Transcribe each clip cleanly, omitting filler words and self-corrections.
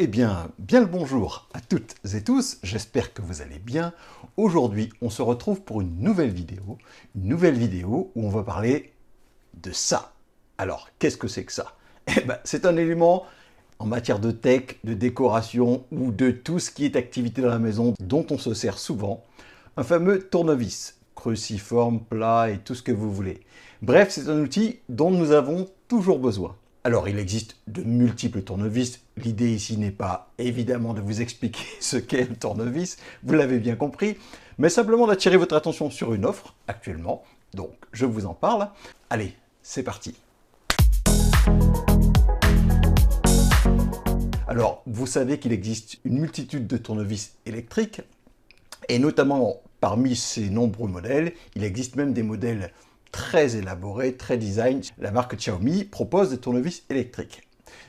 Eh bien le bonjour à toutes et tous, j'espère que vous allez bien. Aujourd'hui, on se retrouve pour une nouvelle vidéo où on va parler de ça. Alors, qu'est-ce que c'est que ça? Eh ben, c'est un élément en matière de tech, de décoration ou de tout ce qui est activité dans la maison dont on se sert souvent. Un fameux tournevis, cruciforme, plat et tout ce que vous voulez. Bref, c'est un outil dont nous avons toujours besoin. Alors, il existe de multiples tournevis. L'idée ici n'est pas évidemment de vous expliquer ce qu'est un tournevis, vous l'avez bien compris, mais simplement d'attirer votre attention sur une offre actuellement. Donc, je vous en parle. Allez, c'est parti. Alors, vous savez qu'il existe une multitude de tournevis électriques, et notamment parmi ces nombreux modèles, il existe même des modèles très élaborés, très design. La marque Xiaomi propose des tournevis électriques.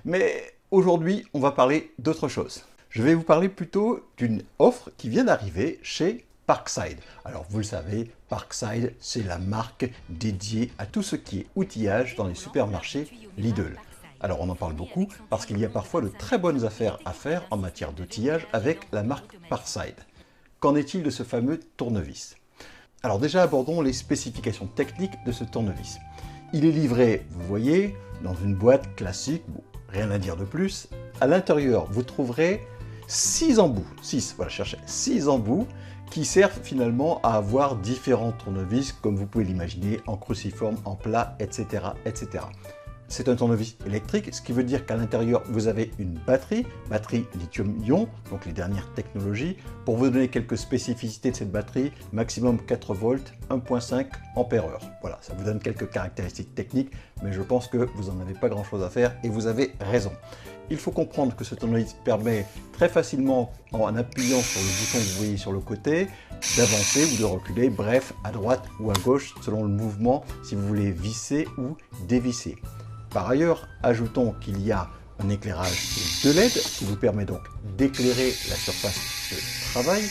Mais aujourd'hui, on va parler d'autre chose. Je vais vous parler plutôt d'une offre qui vient d'arriver chez Parkside. Alors vous le savez, Parkside, c'est la marque dédiée à tout ce qui est outillage dans les supermarchés Lidl. Alors on en parle beaucoup parce qu'il y a parfois de très bonnes affaires à faire en matière d'outillage avec la marque Parkside. Qu'en est-il de ce fameux tournevis ? Alors déjà, abordons les spécifications techniques de ce tournevis. Il est livré, vous voyez, dans une boîte classique, bon, rien à dire de plus. À l'intérieur, vous trouverez 6 embouts, 6 embouts qui servent finalement à avoir différents tournevis, comme vous pouvez l'imaginer, en cruciforme, en plat, etc., etc. C'est un tournevis électrique, ce qui veut dire qu'à l'intérieur, vous avez une batterie lithium-ion, donc les dernières technologies. Pour vous donner quelques spécificités de cette batterie, maximum 4 volts, 1.5 ampères-heure. Voilà, ça vous donne quelques caractéristiques techniques, mais je pense que vous n'en avez pas grand-chose à faire et vous avez raison. Il faut comprendre que ce tournevis permet très facilement, en appuyant sur le bouton que vous voyez sur le côté, d'avancer ou de reculer, bref, à droite ou à gauche, selon le mouvement, si vous voulez visser ou dévisser. Par ailleurs, ajoutons qu'il y a un éclairage de LED qui vous permet donc d'éclairer la surface de travail,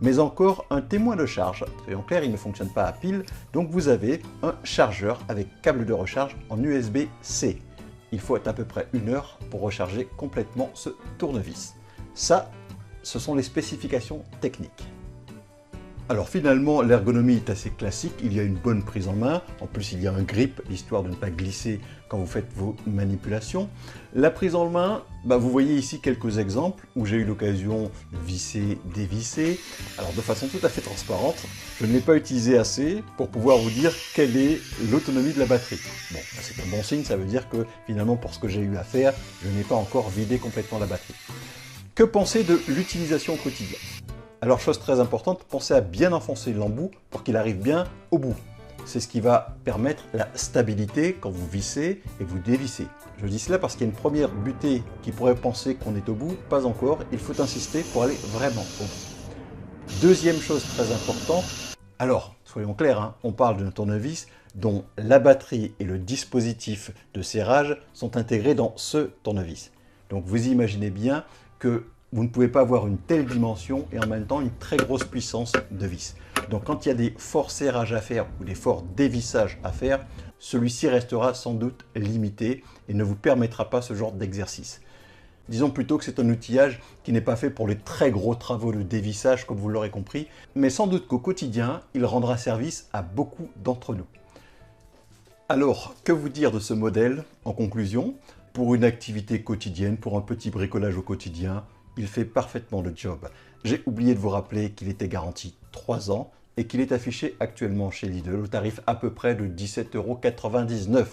mais encore un témoin de charge. Soyons clairs, il ne fonctionne pas à pile, donc vous avez un chargeur avec câble de recharge en USB-C. Il faut à peu près 1 heure pour recharger complètement ce tournevis. Ça, ce sont les spécifications techniques. Alors finalement, l'ergonomie est assez classique, il y a une bonne prise en main, en plus il y a un grip, histoire de ne pas glisser quand vous faites vos manipulations. La prise en main, vous voyez ici quelques exemples où j'ai eu l'occasion de visser, dévisser. Alors de façon tout à fait transparente, je ne l'ai pas utilisé assez pour pouvoir vous dire quelle est l'autonomie de la batterie. Bon, c'est un bon signe, ça veut dire que finalement pour ce que j'ai eu à faire, je n'ai pas encore vidé complètement la batterie. Que penser de l'utilisation au quotidien ? Alors, chose très importante, pensez à bien enfoncer l'embout pour qu'il arrive bien au bout. C'est ce qui va permettre la stabilité quand vous vissez et vous dévissez. Je dis cela parce qu'il y a une première butée qui pourrait penser qu'on est au bout, pas encore, il faut insister pour aller vraiment au bout. Deuxième chose très importante, alors, soyons clairs, on parle d'un tournevis dont la batterie et le dispositif de serrage sont intégrés dans ce tournevis. Donc vous imaginez bien que vous ne pouvez pas avoir une telle dimension et en même temps une très grosse puissance de vis. Donc quand il y a des forts serrages à faire ou des forts dévissages à faire, celui-ci restera sans doute limité et ne vous permettra pas ce genre d'exercice. Disons plutôt que c'est un outillage qui n'est pas fait pour les très gros travaux de dévissage comme vous l'aurez compris, mais sans doute qu'au quotidien, il rendra service à beaucoup d'entre nous. Alors, que vous dire de ce modèle en conclusion? Pour une activité quotidienne, pour un petit bricolage au quotidien, il fait parfaitement le job. J'ai oublié de vous rappeler qu'il était garanti 3 ans et qu'il est affiché actuellement chez Lidl au tarif à peu près de 17,99 €.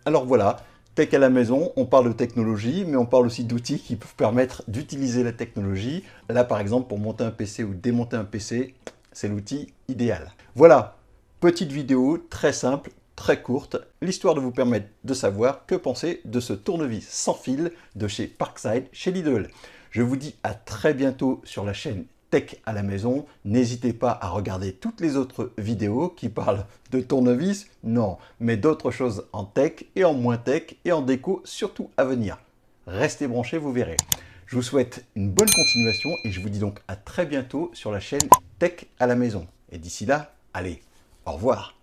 Alors voilà, tech à la maison, on parle de technologie, mais on parle aussi d'outils qui peuvent permettre d'utiliser la technologie. Là par exemple, pour monter un PC ou démonter un PC, c'est l'outil idéal. Voilà, petite vidéo très simple, très courte, l'histoire de vous permettre de savoir que penser de ce tournevis sans fil de chez Parkside, chez Lidl. Je vous dis à très bientôt sur la chaîne Tech à la maison. N'hésitez pas à regarder toutes les autres vidéos qui parlent de tournevis, non, mais d'autres choses en tech et en moins tech et en déco, surtout à venir. Restez branchés, vous verrez. Je vous souhaite une bonne continuation et je vous dis donc à très bientôt sur la chaîne Tech à la maison. Et d'ici là, allez, au revoir.